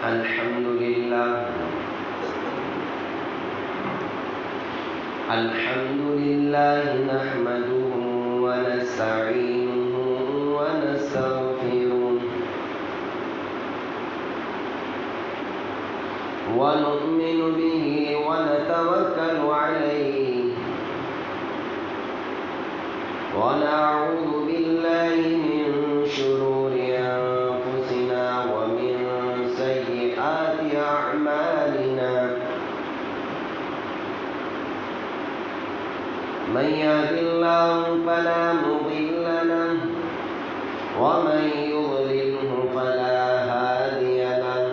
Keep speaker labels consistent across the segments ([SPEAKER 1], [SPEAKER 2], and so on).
[SPEAKER 1] الحمد لله نحمده ونستعينه ونستغفره ونؤمن به ونتوكل عليه ونعوذ بالله من شرور أنفسنا ومن سيئات أعمالنا من يهد الله فلا مضل له ومن يضلله فلا هادي له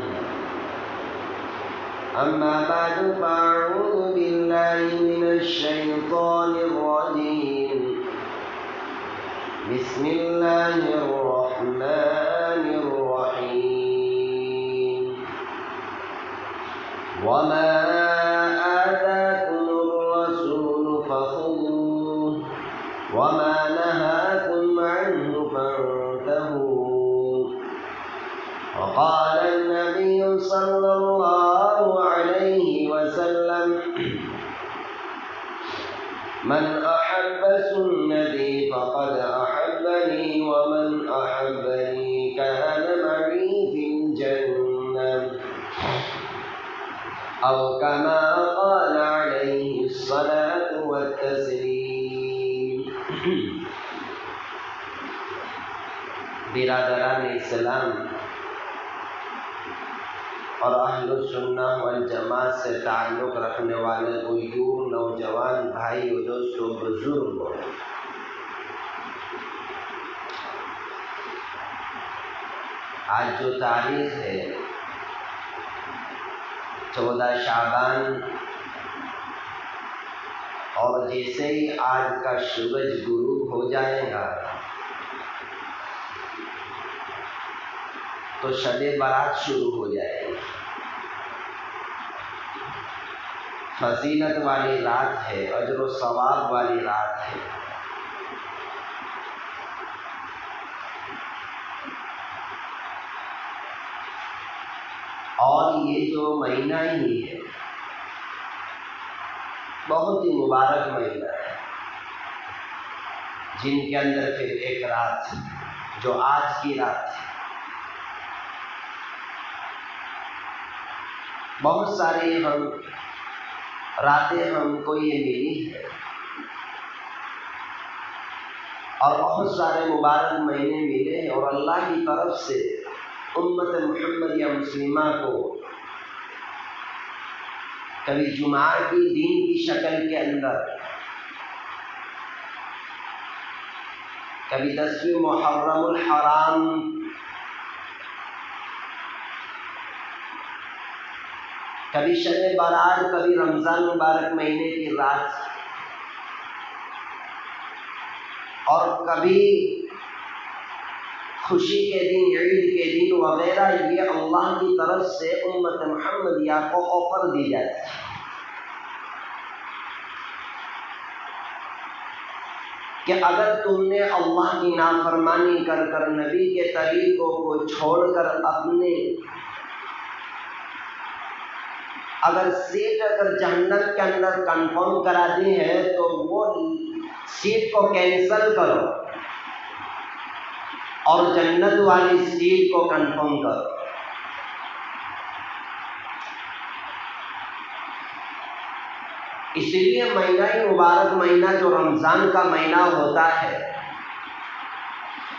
[SPEAKER 1] أما بعد فأعوذ بالله من الشيطان الرجيم بسم الله الرحمن الرحيم وما آتاكم الرسول فخذوه وما نهاكم عنه فانتهوا وقال النبي صلى الله عليه وسلم من أحب سنتي فقد أحبني ومن أحبني كان معي في الجنة أو كما قال عليه الصلاة والتسليم. برادران اسلام اور اہل السنہ والجماعت سے تعلق رکھنے والے غیور نوجوان بھائی و دوستو بزرگوں، آج جو تاریخ ہے 14 شعبان، اور جیسے ہی آج کا سورج غروب ہو جائے گا تو شب برات شروع ہو جائے گی. فضیلت والی رات ہے، اجر و ثواب والی رات ہے. اور یہ جو مہینہ ہی ہے بہت ہی مبارک مہینہ ہے، جن کے اندر پھر ایک رات جو آج کی رات ہے، بہت ساری راتیں ہم کو یہ ملی ہے، اور بہت سارے مبارک مہینے ملے ہیں، اور اللہ کی طرف سے امت محمدیہ مسلمہ کو کبھی جمعہ کی دین کی شکل کے اندر، کبھی 10ویں محرم الحرام، کبھی شب برات، کبھی رمضان مبارک مہینے کی رات، اور کبھی خوشی کے دن، عید کے دن وغیرہ. یہ اللہ کی طرف سے امت محمدیہ کو آفر دی جاتی ہے کہ اگر تم نے اللہ کی نافرمانی کر کر، نبی کے طریقوں کو چھوڑ کر اگر سیٹ جہنم کے اندر کنفرم کرا دی ہے تو وہ سیٹ کو کینسل کرو اور جنت والی سیٹ کو کنفرم کرو. اس لیے مہینہ ہی مبارک مہینہ جو رمضان کا مہینہ ہوتا ہے،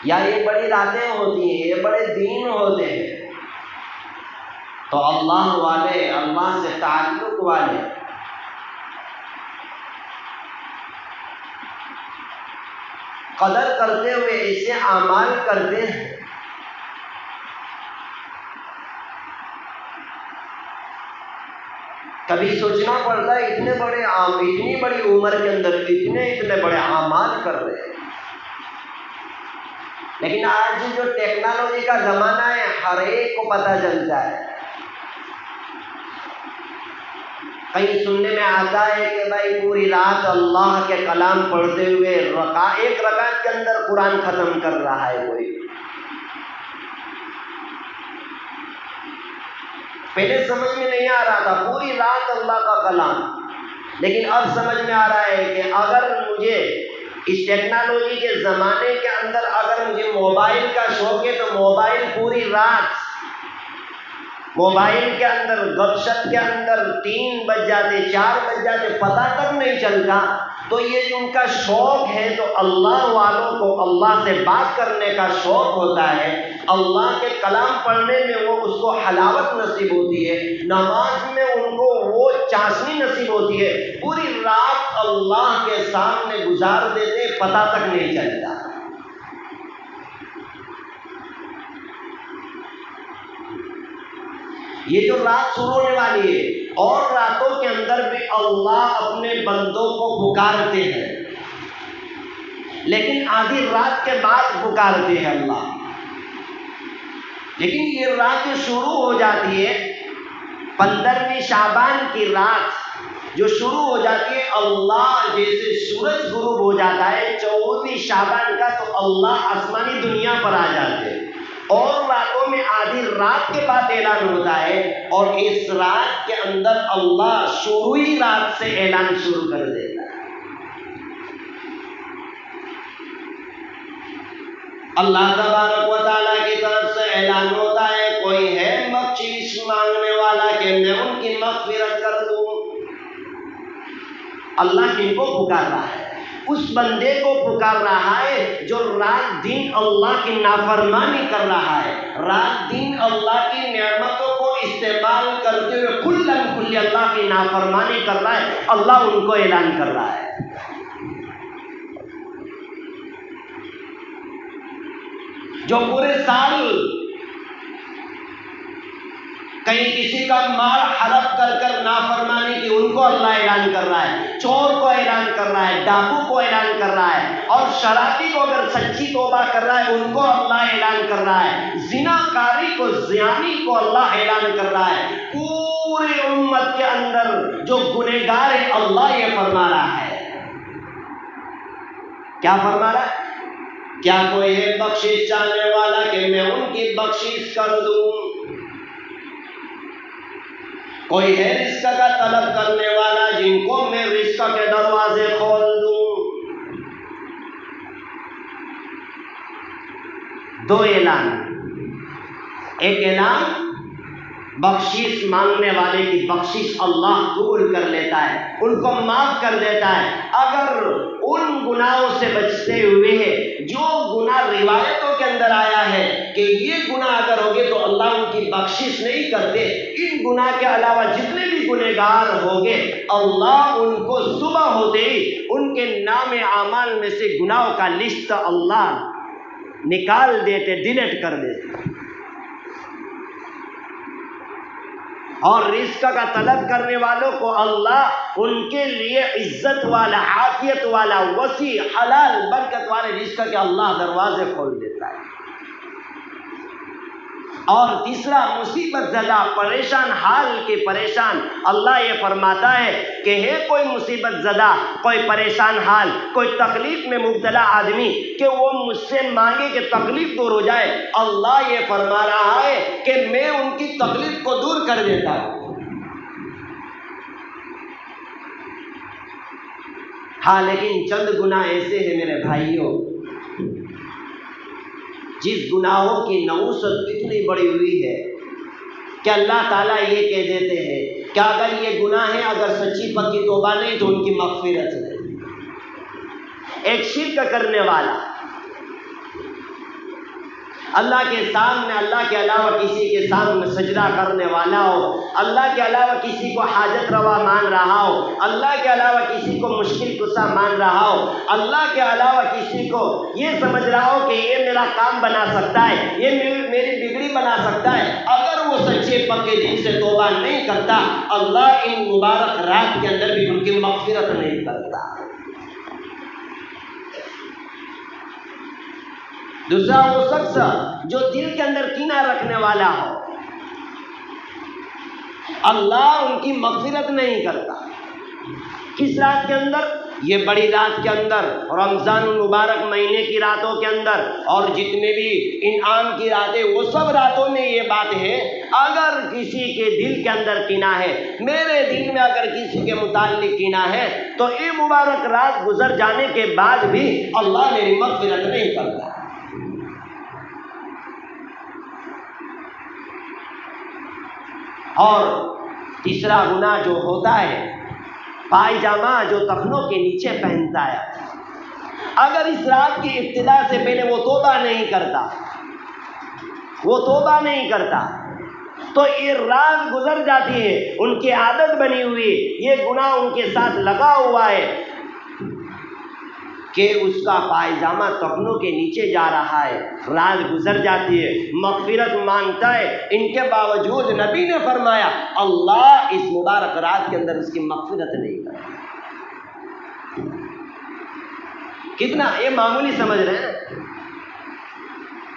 [SPEAKER 1] یا یہ بڑی راتیں ہوتی ہیں، یہ بڑے دین ہوتے ہیں، تو اللہ والے، اللہ سے تعلق والے قدر کرتے ہوئے ایسے اعمال کرتے ہیں کبھی سوچنا پڑتا ہے اتنی بڑی عمر کے اندر اتنے بڑے اعمال کر رہے ہیں. لیکن آج جو ٹیکنالوجی کا زمانہ ہے، ہر ایک کو پتہ چلتا ہے. کہیں سننے میں آتا ہے کہ بھائی پوری رات اللہ کے کلام پڑھتے ہوئے ایک رکعت کے اندر قرآن ختم کر رہا ہے کوئی. پہلے سمجھ میں نہیں آ رہا تھا پوری رات اللہ کا کلام، لیکن اب سمجھ میں آ رہا ہے کہ اگر مجھے اس ٹیکنالوجی کے زمانے کے اندر اگر مجھے موبائل کا شوق ہے تو موبائل پوری رات موبائل کے اندر گپ شپ کے اندر 3 بج جاتے 4 بج جاتے پتہ تک نہیں چلتا. تو یہ جو ان کا شوق ہے تو اللہ والوں کو اللہ سے بات کرنے کا شوق ہوتا ہے، اللہ کے کلام پڑھنے میں وہ اس کو حلاوت نصیب ہوتی ہے، نماز میں ان کو وہ چاشنی نصیب ہوتی ہے، پوری رات اللہ کے سامنے گزار دیتے پتہ تک نہیں چلتا. یہ جو رات شروع ہونے والی ہے اور راتوں کے اندر بھی اللہ اپنے بندوں کو پکارتے ہیں، لیکن آدھی رات کے بعد پکارتے ہیں اللہ. لیکن یہ رات جو شروع ہو جاتی ہے 15ویں شعبان کی رات جو شروع ہو جاتی ہے، اللہ جیسے سورج غروب ہو جاتا ہے 14ویں شعبان کا تو اللہ آسمانی دنیا پر آ جاتے ہیں، اور راتوں میں آدھی رات کے بعد اعلان ہوتا ہے، اور اس رات کے اندر اللہ شروعی رات سے اعلان شروع کر دیتا ہے. اللہ تبارک و تعالیٰ کی طرف سے اعلان ہوتا ہے کوئی ہے بخشش مانگنے والا کہ میں ان کی مغفرت کر دوں. اللہ کن کو پکار رہا ہے؟ اس بندے کو پکار رہا ہے جو رات دن اللہ کی نافرمانی کر رہا ہے، رات دن اللہ کی نعمتوں کو استعمال کرتے ہوئے کھلی اللہ کی نافرمانی کر رہا ہے. اللہ ان کو اعلان کر رہا ہے. جو پورے سال کہیں کسی کا مال حلف کر نافرمانی کی، ان کو اللہ اعلان کر رہا ہے. چور کو اعلان کر رہا ہے، ڈاکو کو اعلان کر رہا ہے، اور شرابی کو اگر سچی توبہ کر رہا ہے ان کو اللہ اعلان کر رہا ہے. زنا کاری کو، زیانی کو اللہ اعلان کر رہا ہے. پورے امت کے اندر جو گنہگار ہے اللہ یہ فرما رہا ہے. کیا فرما رہا ہے؟ کیا کوئی ہے بخشش چاہنے والا کہ میں ان کی بخشش کر دوں؟ کوئی ہے رزق کا طلب کرنے والا جن کو میں رزق کے دروازے کھول دوں؟ 2 اعلان. ایک اعلان بخشش مانگنے والے کی بخشش اللہ قبول کر لیتا ہے، ان کو معاف کر دیتا ہے اگر ان گناہوں سے بچتے ہوئے جو گناہ روایتوں کے اندر آیا ہے کہ یہ گناہ اگر ہوگے تو اللہ ان کی بخشش نہیں کرتے. ان گناہ کے علاوہ جتنے بھی گنہگار ہوگے اللہ ان کو صبح ہوتے ہی ان کے نام اعمال میں سے گناہوں کا لسٹ اللہ نکال دیتے، ڈیلیٹ کر دیتے. اور رزق کا طلب کرنے والوں کو اللہ ان کے لیے عزت والا، عافیت والا، وسیع، حلال، برکت والے رزق کے اللہ دروازے کھول دیتا ہے. اور تیسرا مصیبت زدہ، پریشان حال کے پریشان، اللہ یہ فرماتا ہے کہ ہے کوئی مصیبت زدہ، کوئی پریشان حال، کوئی تکلیف میں مبتلا آدمی کہ وہ مجھ سے مانگے کہ تکلیف دور ہو جائے. اللہ یہ فرما رہا ہے کہ میں ان کی تکلیف کو دور کر دیتا ہوں. ہاں لیکن چند گناہ ایسے ہیں میرے بھائیوں جس گناہوں کی نحوست اتنی بڑی ہوئی ہے کہ اللہ تعالیٰ یہ کہہ دیتے ہیں کہ اگر یہ گناہ ہے، اگر سچی پکی توبہ نہیں تو ان کی مغفرت نہیں. ایک شرک کرنے والا اللہ کے سامنے، اللہ کے علاوہ کسی کے سامنے سجدہ کرنے والا ہو، اللہ کے علاوہ کسی کو حاجت روا مان رہا ہو، اللہ کے علاوہ کسی کو مشکل کشا مان رہا ہو، اللہ کے علاوہ کسی کو یہ سمجھ رہا ہو کہ یہ میرا کام بنا سکتا ہے، یہ میری بگڑی بنا سکتا ہے، اگر وہ سچے پکے دل سے توبہ نہیں کرتا اللہ ان مبارک رات کے اندر بھی ان کی مغفرت نہیں کرتا. دوسرا وہ شخص جو دل کے اندر کینہ رکھنے والا ہو، اللہ ان کی مغفرت نہیں کرتا. کس رات کے اندر؟ یہ بڑی رات کے اندر، رمضان المبارک مہینے کی راتوں کے اندر، اور جتنے بھی انعام کی راتیں وہ سب راتوں میں یہ بات ہے، اگر کسی کے دل کے اندر کینہ ہے، میرے دل میں اگر کسی کے متعلق کینہ ہے، تو یہ مبارک رات گزر جانے کے بعد بھی اللہ میری مغفرت نہیں کرتا۔ اور تیسرا گناہ جو ہوتا ہے، پائجامہ جو ٹخنوں کے نیچے پہنتا ہے، اگر اس رات کی ابتدا سے پہلے وہ توبہ نہیں کرتا تو یہ رات گزر جاتی ہے، ان کی عادت بنی ہوئی، یہ گناہ ان کے ساتھ لگا ہوا ہے کہ اس کا پائجامہ ٹخنوں کے نیچے جا رہا ہے، رات گزر جاتی ہے، مغفرت مانگتا ہے، ان کے باوجود نبی نے فرمایا اللہ اس مبارک رات کے اندر اس کی مغفرت نہیں کرتا۔ کتنا یہ معمولی سمجھ رہے ہیں،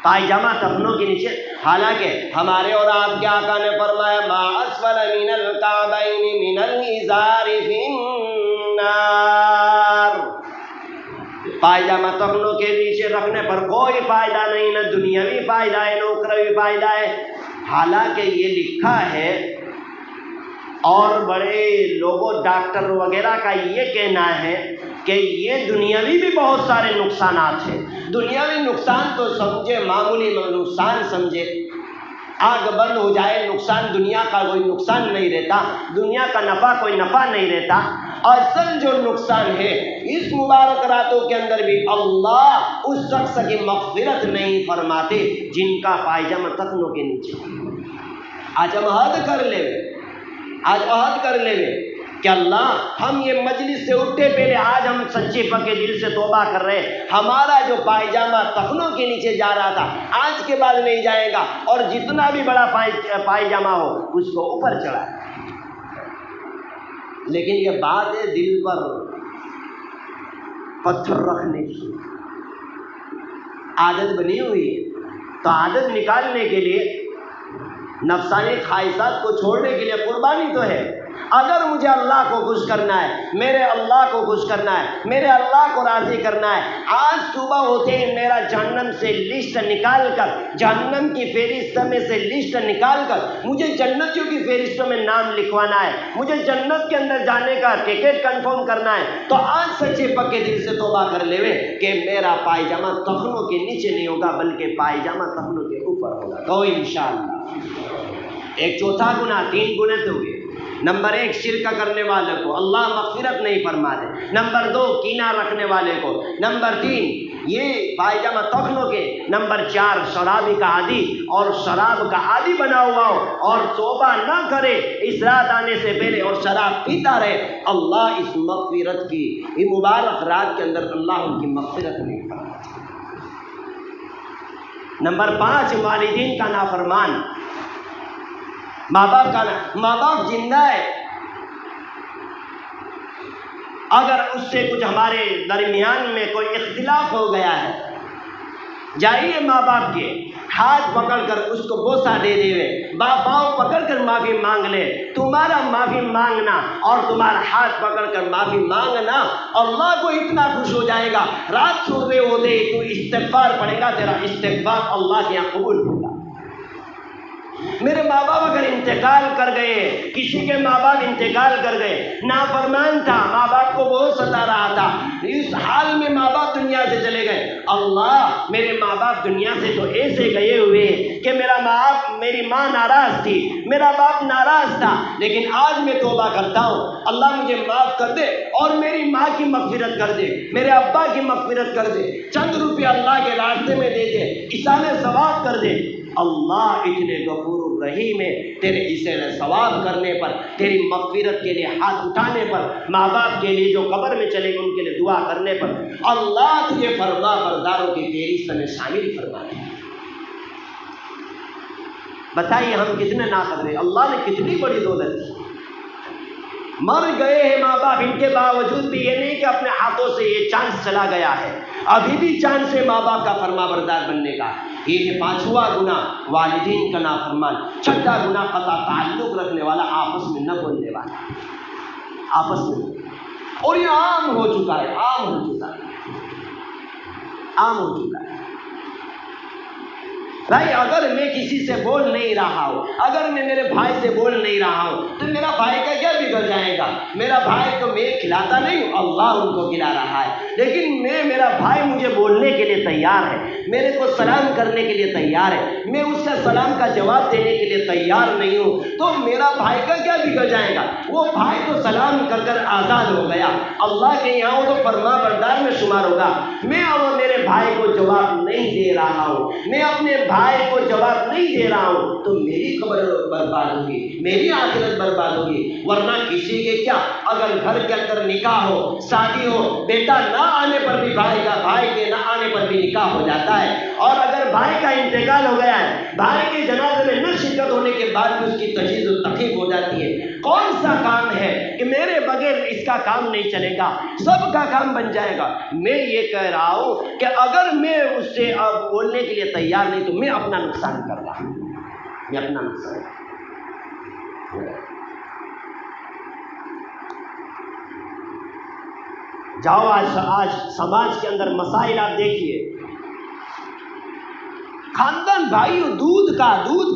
[SPEAKER 1] پائجامہ ٹخنوں کے نیچے، حالانکہ ہمارے اور آپ کے آقا نے فرمایا ما اسفل من الکعبین من الازار فی النار، پائجامہ ٹخنوں کے نیچے رکھنے پر کوئی فائدہ نہیں، نہ دنیاوی فائدہ ہے نہ اخروی فائدہ ہے۔ حالانکہ یہ لکھا ہے، اور بڑے لوگوں ڈاکٹر وغیرہ کا یہ کہنا ہے کہ یہ دنیاوی بھی بہت سارے نقصانات ہیں۔ دنیاوی نقصان تو سمجھے معمولی نقصان سمجھے، آگ بند ہو جائے نقصان، دنیا کا کوئی نقصان نہیں رہتا، دنیا کا نفع کوئی نفع نہیں رہتا۔ اصل جو نقصان ہے اس مبارک راتوں کے اندر بھی اللہ اس شخص کی مغفرت نہیں فرماتے جن کا پائجامہ ٹخنوں کے نیچے۔ آج ہم عہد کر لے کہ اللہ ہم یہ مجلس سے اٹھے پہلے آج ہم سچے پکے دل سے توبہ کر رہے ہیں، ہمارا جو پائجامہ ٹخنوں کے نیچے جا رہا تھا آج کے بعد نہیں جائے گا، اور جتنا بھی بڑا پائجامہ ہو اس کو اوپر چڑھائے۔ لیکن یہ بات ہے دل پر پتھر رکھنے کی، عادت بنی ہوئی ہے، تو عادت نکالنے کے لیے، نفسانی خواہشات کو چھوڑنے کے لیے قربانی تو ہے۔ اگر مجھے اللہ کو خوش کرنا ہے، میرے اللہ کو خوش کرنا ہے، میرے اللہ کو راضی کرنا ہے، آج صبح ہوتے ہی میرا جہنم سے لسٹ نکال کر، جہنم کی فہرست میں سے لسٹ نکال کر مجھے جنتیوں کی فہرستوں میں نام لکھوانا ہے، مجھے جنت کے اندر جانے کا ٹکٹ کنفرم کرنا ہے، تو آج سچے پکے دل سے توبہ کر لے کہ میرا پائجامہ ٹخنوں کے نیچے نہیں ہوگا بلکہ پائجامہ ٹخنوں کے اوپر ہوگا، تو انشاءاللہ۔ ایک چوتھا گناہ، 3 گناہ تو ہوئے۔ نمبر 1 شرک کرنے والے کو اللہ مغفرت نہیں فرماتے، نمبر 2 کینہ رکھنے والے کو، نمبر 3 یہ پائجامہ ٹخنوں کے، نمبر 4 شرابی کا عادی اور شراب کا عادی بنا ہوا ہو اور توبہ نہ کرے اس رات آنے سے پہلے اور شراب پیتا رہے، اللہ اس مغفرت کی یہ مبارک رات کے اندر اللہ ان کی مغفرت نہیں فرماتے۔ نمبر 5 والدین کا نافرمان، ماں باپ زندہ ہے، اگر اس سے کچھ ہمارے درمیان میں کوئی اختلاف ہو گیا ہے، جائیے ماں باپ کے ہاتھ پکڑ کر اس کو بوسہ دے دے، پاؤں پکڑ کر معافی مانگ لے۔ تمہارا معافی مانگنا اور تمہارا ہاتھ پکڑ کر معافی مانگنا اللہ کو اتنا خوش ہو جائے گا، رات سو رہے ہوتے تو استغفار پڑے گا، تیرا استغفار اللہ کے یہاں قبول ہوگا۔ میرے ماں باپ اگر انتقال کر گئے، کسی کے ماں باپ انتقال کر گئے، نافرمان تھا، ماں باپ کو بہت ستا رہا تھا، اس حال میں ماں باپ دنیا سے چلے گئے، اللہ میرے ماں باپ دنیا سے تو ایسے گئے ہوئے کہ میری ماں ناراض تھی، میرا باپ ناراض تھا، لیکن آج میں توبہ کرتا ہوں، اللہ مجھے معاف کر دے اور میری ماں کی مغفرت کر دے، میرے ابا کی مغفرت کر دے، چند روپیہ اللہ کے راستے میں دے دے، ایصال ثواب کر دے۔ اللہ اتنے غفور الرحیم ہے، تیرے ایصال ثواب کرنے پر، تیری مغفرت کے لیے ہاتھ اٹھانے پر، ماں باپ کے لیے جو قبر میں چلے گئے ان کے لیے دعا کرنے پر اللہ تجھے فرما برداروں کی فہرست میں شامل فرما دے۔ بتائیے ہم کتنے نافرمان، اللہ نے کتنی بڑی دولت دی، مر گئے ہیں ماں باپ، ان کے باوجود بھی یہ نہیں کہ اپنے ہاتھوں سے یہ چانس چلا گیا ہے، ابھی بھی چانس ہے ماں باپ کا فرما بردار بننے کا۔ یہ ہے 5واں گناہ، والدین کا نافرمان۔ 6واں گناہ قطع تعلق رکھنے والا، آپس میں نہ بولنے والا، آپس میں اور یہ عام ہو چکا ہے، عام ہو چکا ہے، عام ہو چکا ہے۔ بھائی اگر میں کسی سے بول نہیں رہا ہوں، اگر میں میرے بھائی سے بول نہیں رہا ہوں تو میرا بھائی کا کیا بگڑ جائے گا؟ میرا بھائی تو میں کھلاتا نہیں ہوں، اللہ ان کو کھلا رہا ہے، لیکن میرا بھائی مجھے بولنے کے لیے تیار ہے، میرے کو سلام کرنے کے لیے تیار ہے، میں اس کا سلام کا جواب دینے کے لیے تیار نہیں ہوں، تو میرا بھائی کا کیا بگڑ جائے گا؟ وہ بھائی تو سلام کر کر آزاد ہو گیا، اللہ کے یہاں وہ تو فرما بردار میں شمار ہوگا۔ میں اب میرے بھائی کو جواب نہیں دے رہا ہوں، میں اپنے بھائی کو جواب نہیں دے رہا ہوں تو میری قبر برباد ہوگی، میری آخرت برباد ہوگی۔ ورنہ کسی کے کیا، اگر گھر کے اندر نکاح ہو، شادی ہو، بیٹا نہ آنے پر بھی بھائی کا، بھائی کے نہ آنے پر بھی نکاح ہو جاتا ہے، اور اگر بھائی کا انتقال ہو گیا ہے، بھائی کے جنازے میں نہ شرکت ہونے کے بعد بھی اس کی تجہیز و تقریب ہو جاتی ہے۔ کون سا کام ہے کہ میرے بغیر اس کا کام نہیں چلے گا، سب کا کام بن جائے گا؟ میں یہ کہہ رہا ہوں کہ اگر میں اس سے اب بولنے کے لیے تیار نہیں تو میں اپنا نقصان کر رہا ہوں، میں اپنا نقصان۔ جاؤ آج سماج کے اندر مسائل آپ دیکھیے، خاندان بھائیوں دودھ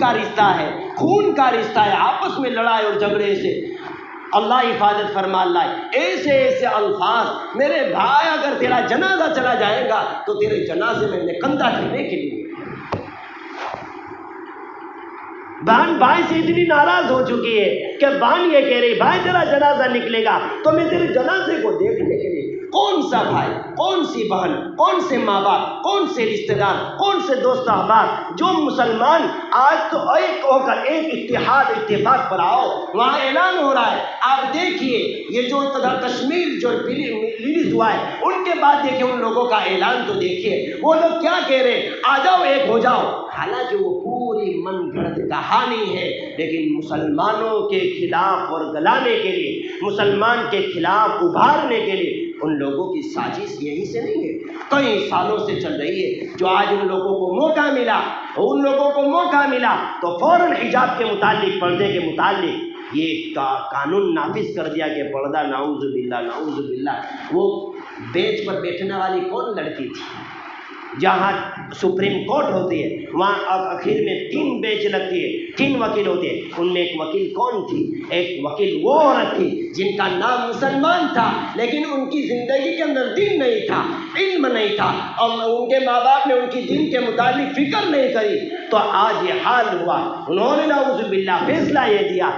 [SPEAKER 1] کا رشتہ ہے، خون کا رشتہ ہے، آپس میں لڑائی اور جھگڑے سے اللہ حفاظت فرما اللہ۔ ایسے ایسے الفاظ، میرے بھائی اگر تیرا جنازہ چلا جائے گا تو تیرے جنازے میں کندھا کرنے کے لیے، بہن بھائی سے اتنی ناراض ہو چکی ہے کہ بہن یہ کہہ رہی بھائی تیرا جنازہ نکلے گا تو میں تیرے جنازے کو دیکھنے کے لیے، کون سا بھائی، کون سی بہن، کون سے ماں باپ، کون سے رشتہ دار، کون سے دوست احباب، جو مسلمان آج تو ایک ہو کر ایک اتفاق پر آؤ، وہاں اعلان ہو رہا ہے۔ آپ دیکھیے یہ جو کشمیر جو ریلیز ہوا ہے ان کے بعد دیکھیے ان لوگوں کا اعلان تو دیکھیے، وہ لوگ کیا کہہ رہے ہیں، آ جاؤ ایک ہو جاؤ۔ حالانکہ وہ پوری من گھڑت کہانی ہے، لیکن مسلمانوں کے خلاف اور گلانے کے لیے، مسلمان کے خلاف ابھارنے کے لیے ان لوگوں کی سازش یہیں سے نہیں ہے، کئی سالوں سے چل رہی ہے۔ جو آج ان لوگوں کو موقع ملا تو فوراً حجاب کے متعلق، پردے کے متعلق یہ قانون نافذ کر دیا کہ پردہ، نعوذ باللہ۔ وہ بینچ پر بیٹھنے والی کون لڑکی تھی؟ جہاں سپریم کورٹ ہوتی ہے وہاں آخر میں 3 بینچ لگتی ہے، 3 وکیل ہوتے ہیں، ان میں ایک وکیل کون تھی؟ ایک وکیل وہ عورت تھی جن کا نام مسلمان تھا لیکن ان کی زندگی کے اندر دین نہیں تھا، علم نہیں تھا، اور ان کے ماں باپ نے ان کی دین کے متعلق فکر نہیں کری، تو آج یہ حال ہوا۔ انہوں نے نعوذ باللہ فیصلہ یہ دیا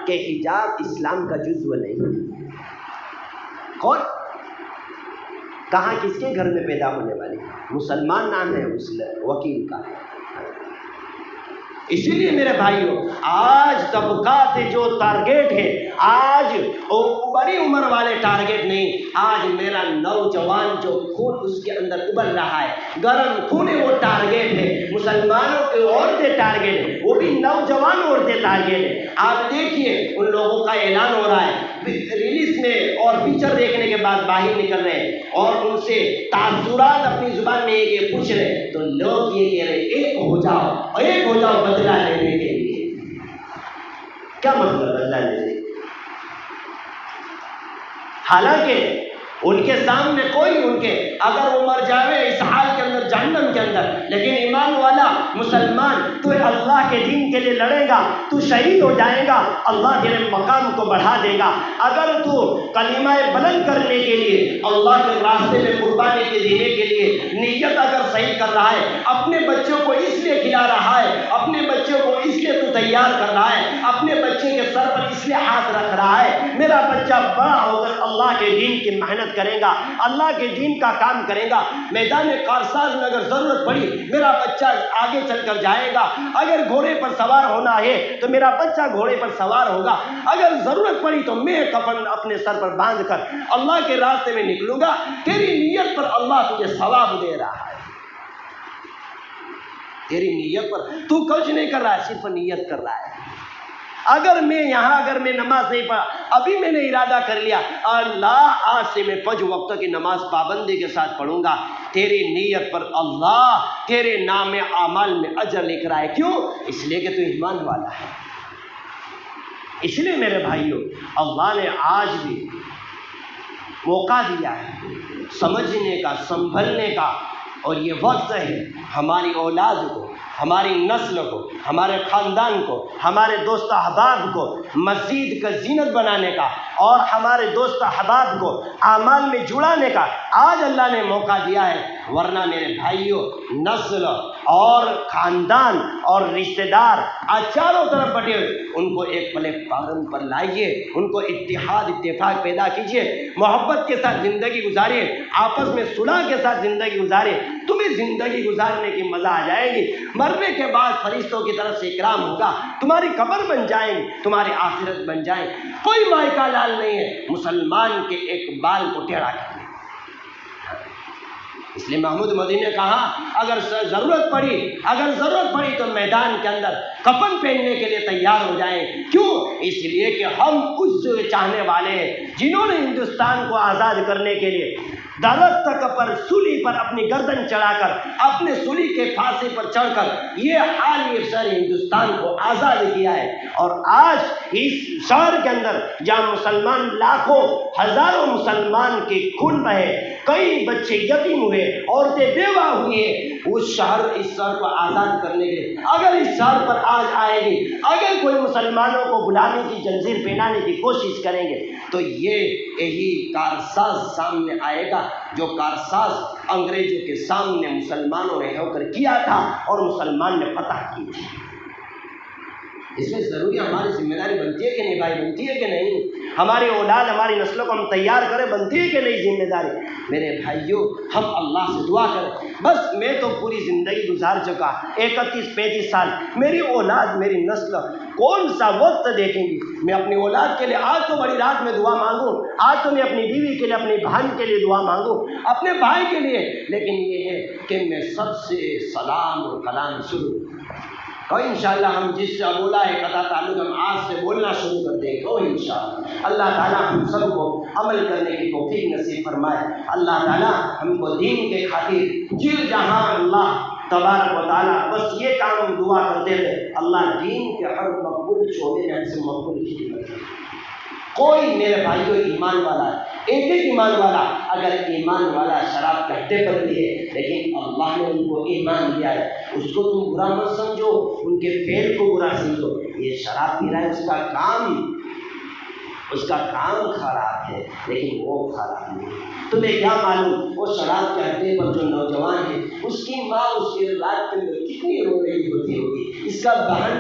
[SPEAKER 1] کہ حجاب اسلام کا جزو نہیں۔ کون؟ کہاں، کس کے گھر میں پیدا ہونے والی؟ مسلمان نام ہے اس وکیل کا۔ اسی لیے میرے بھائیوں آج طبقات جو ٹارگیٹ ہے، آج بڑی عمر والے ٹارگیٹ نہیں، آج میرا نوجوان جو خون اس کے اندر ابل رہا ہے، گرم خون ہے، وہ ٹارگیٹ ہے۔ مسلمانوں کی عورتیں ٹارگیٹ ہے، وہ بھی نوجوان عورتیں ٹارگیٹ ہے۔ آپ دیکھیے ان لوگوں کا اعلان ہو رہا ہے، ریلیز میں اور پکچر دیکھنے کے بعد باہر نکل رہے ہیں اور ان سے تاثرات اپنی زبان میں یہ پوچھ رہے تو لوگ یہ کہہ رہے ایک ہو جاؤ بدلہ لینے کے لیے۔ کیا مطلب بدلہ لینے؟ حالانکہ ان کے سامنے کوئی ان کے اگر وہ مر جاوے اس حال کے اندر جہنم کے اندر، لیکن ایمان والا مسلمان تو اللہ کے دین کے لیے لڑے گا، تو شہید ہو جائے گا، اللہ تیرے مقام کو بڑھا دے گا۔ اگر تو کلمہ بلند کرنے کے لیے، اللہ کے راستے میں قربانی کے دینے کے لیے نیت اگر صحیح کر رہا ہے، اپنے بچوں کو اس لیے کھلا رہا ہے، اپنے بچوں کو اس لیے تو تیار کر رہا ہے، اپنے بچے کے سر پر اس لیے ہاتھ رکھ رہا ہے، میرا بچہ بڑا ہو کر اللہ کے دین کی محنت کرے گا، اللہ کے دین کا کام کرے گا، میدان کارساز میں اگر ضرورت پڑی میرا بچہ آگے چل کر جائے گا، اگر گھوڑے پر سوار ہونا ہے تو میرا بچہ گھوڑے پر سوار ہوگا، اگر ضرورت پڑی تو میں کفن اپنے سر پر باندھ کر اللہ کے راستے میں نکلوں گا۔ تیری نیت پر اللہ تجھے ثواب دے رہا ہے، تیری نیت پر تو کچھ نہیں کر رہا ہے، صرف نیت کر رہا ہے۔ اگر میں نماز نہیں پڑھا، ابھی میں نے ارادہ کر لیا اللہ آج سے میں 5 وقتوں کی نماز پابندی کے ساتھ پڑھوں گا، تیری نیت پر اللہ تیرے نام اعمال میں اجر لکھ رہا ہے۔ کیوں؟ اس لیے کہ تو ایمان والا ہے۔ اس لیے میرے بھائیوں اللہ نے آج بھی موقع دیا ہے سمجھنے کا، سنبھلنے کا، اور یہ وقت ہے ہماری اولاد کو، ہماری نسل کو، ہمارے خاندان کو، ہمارے دوست احباب کو مزید کا زینت بنانے کا اور ہمارے دوست احباب کو اعمال میں جڑانے کا آج اللہ نے موقع دیا ہے، ورنہ میرے بھائیوں نسل اور خاندان اور رشتہ دار چاروں طرف بٹے ہوئے، ان کو ایک پلیٹ فارم پر لائیے، ان کو اتحاد اتفاق پیدا کیجیے، محبت کے ساتھ زندگی گزاریے، آپس میں صلح کے ساتھ زندگی گزاریے، تمہیں زندگی گزارنے کی مزہ آ جائے گی، مرنے کے بعد فرشتوں کی طرف سے اکرام ہوگا، تمہاری قبر بن جائیں گی، تمہاری آخرت بن جائیں گی، کوئی مائکا لال نہیں ہے مسلمان کے ایک بال کو ٹیڑھا کرنے۔ اس لیے محمود مدنی نے کہا اگر ضرورت پڑی تو میدان کے اندر کفن پہننے کے لیے تیار ہو جائیں۔ کیوں؟ اس لیے کہ ہم اس چاہنے والے ہیں جنہوں نے ہندوستان کو آزاد کرنے کے لیے درخت پر سولی پر اپنی گردن چڑھا کر، اپنے سولی کے پھانسی پر چڑھ کر یہ حالی شہر ہندوستان کو آزاد کیا ہے، اور آج اس شہر کے اندر جہاں مسلمان لاکھوں ہزاروں مسلمان کے خون بہے، کئی بچے یتیم ہوئے، عورتیں بیوہ ہوئی ہیں، اس شہر کو آزاد کرنے کے لیے اگر اس شہر پر آج آئے گی، اگر کوئی مسلمانوں کو غلامی کی زنجیر پہنانے کی کوشش کریں گے تو یہی کارساز سامنے آئے گا جو کارساز انگریزوں کے سامنے مسلمانوں نے ہو کر کیا تھا اور مسلمان نے فتح کی تھی۔ اس میں ضروری ہماری ذمہ داری بنتی ہے کہ نہیں بھائی؟ بنتی ہے کہ نہیں؟ ہماری اولاد ہماری نسلوں کو ہم تیار کریں، بنتی ہے کہ نہیں ذمہ داری؟ میرے بھائیوں ہم اللہ سے دعا کریں، بس میں تو پوری زندگی گزار چکا 31-35 سال، میری اولاد میری نسل کون سا وقت دیکھیں گی؟ میں اپنی اولاد کے لیے آج تو بڑی رات میں دعا مانگوں، آج تو میں اپنی بیوی کے لیے، اپنی بہن کے لیے دعا مانگوں، اپنے بھائی کے لیے، لیکن یہ ہے کہ میں سب سے سلام اور کلام شروع اور انشاءاللہ ہم جس سے بولا ہے قطع تعلق ہم آج سے بولنا شروع کر دیں گے انشاءاللہ۔ اللہ تعالیٰ ہم سب کو عمل کرنے کی توفیق نصیب فرمائے، اللہ تعالیٰ ہم کو دین کے خاطر جل جہاں اللہ تبارک و تعالیٰ بس یہ کام ہم دعا کرتے تھے، اللہ دین کے ہر مقبول شعبے میں ہم سے مقبول خدمت۔ کوئی میرے بھائیوں ایمان والا ہے، ایک ایمان والا، اگر ایمان والا شراب کے اڈے پر بھی ہے لیکن اللہ نے ان کو ایمان دیا ہے، اس کو تم برا مت سمجھو، ان کے فعل کو برا سمجھو، یہ شراب پی رہا ہے اس کا کام خراب ہے لیکن وہ خراب نہیں ہے۔ تمہیں کیا معلوم وہ شراب کے اڈے پر جو نوجوان ہے اس کی ماں اس کے رات کے اندر کتنی رو رہی ہوتی ہوگی، اس کا بہن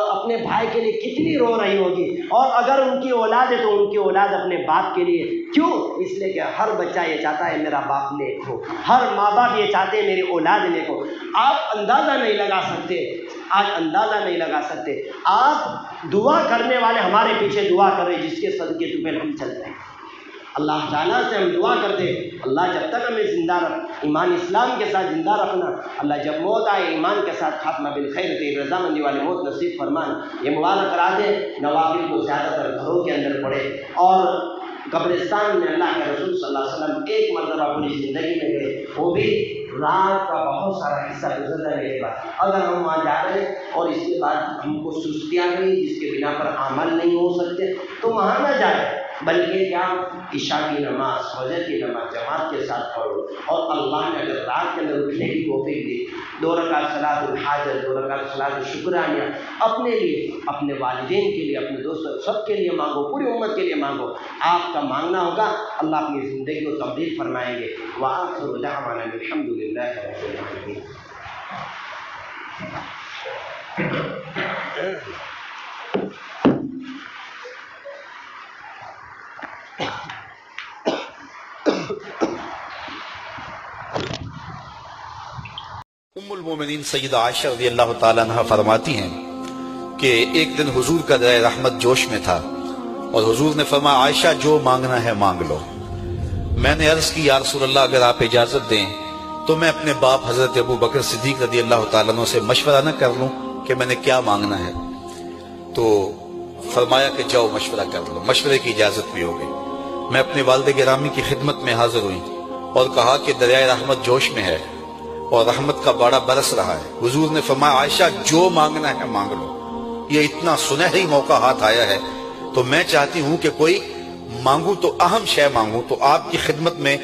[SPEAKER 1] اپنے بھائی کے لیے کتنی رو رہی ہوگی، اور اگر ان کی اولاد ہے تو ان کی اولاد اپنے باپ کے لیے، کیوں؟ اس لیے کہ ہر بچہ یہ چاہتا ہے میرا باپ نیک ہو، ہر ماں باپ یہ چاہتے ہیں میری اولاد نیک ہو۔ آپ اندازہ نہیں لگا سکتے، آج اندازہ نہیں لگا سکتے، آپ دعا کرنے والے ہمارے پیچھے دعا کر رہے جس کے صدقے تو پھر ہم چلتے ہیں۔ اللہ تعالیٰ سے ہم دعا کرتے اللہ جب تک ہمیں زندہ رکھ، ایمان اسلام کے ساتھ زندہ رکھنا، اللہ جب موت آئے ایمان کے ساتھ خاتمہ بالخیر تیری رضامندی والی موت نصیب فرمانا، یہ مبارک کرا دے۔ نوافل کو زیادہ تر گھروں کے اندر پڑھے، اور قبرستان میں اللہ کے رسول صلی اللہ علیہ وسلم ایک مرتبہ پوری زندگی میں گئے، وہ بھی رات کا بہت سارا حصہ گزر جانے کے بعد۔ اگر ہم وہاں جا رہے ہیں اور اس کے بعد ہم کو سستی آ گئی جس کے بنا پر عمل نہیں ہو سکتے تو وہاں نہ جائے، بلکہ کیا عشاء کی نماز، فجر کی نماز جماعت کے ساتھ پڑھو، اور اللہ نے اگر رات کے اندر اٹھنے کی توفیق دی، 2 رکعت صلاۃ الحاجت، 2 رکعت صلاۃ الشکرانیہ اپنے لیے، اپنے والدین کے لیے، اپنے دوستوں سب کے لیے مانگو، پوری امت کے لیے مانگو، آپ کا مانگنا ہوگا اللہ اپنی زندگی کو تبدیل فرمائیں گے۔ وآخر دعوانا الحمد للہ رب العالمین۔
[SPEAKER 2] ام المومنین سیدہ عائشہ رضی اللہ تعالیٰ عنہ فرماتی ہیں کہ ایک دن حضور کا دریا رحمت جوش میں تھا اور حضور نے فرمایا عائشہ جو مانگنا ہے مانگ لو۔ میں نے عرض کی یا رسول اللہ اگر آپ اجازت دیں تو میں اپنے باپ حضرت ابو بکر صدیق رضی اللہ تعالیٰ عنہ سے مشورہ نہ کر لوں کہ میں نے کیا مانگنا ہے؟ تو فرمایا کہ جاؤ مشورہ کر لو، مشورے کی اجازت بھی ہو گئی۔ میں اپنے والد گرامی کی خدمت میں حاضر ہوئی اور کہا کہ دریائے رحمت جوش میں ہے اور رحمت کا باڑا برس رہا ہے۔ حضور نے فرمایا عائشہ جو مانگنا ہے مانگ لو۔ یہ اتنا سنہری موقع ہاتھ آیا ہے تو میں چاہتی ہوں کہ کوئی مانگوں تو اہم شے مانگوں، تو آپ کی خدمت میں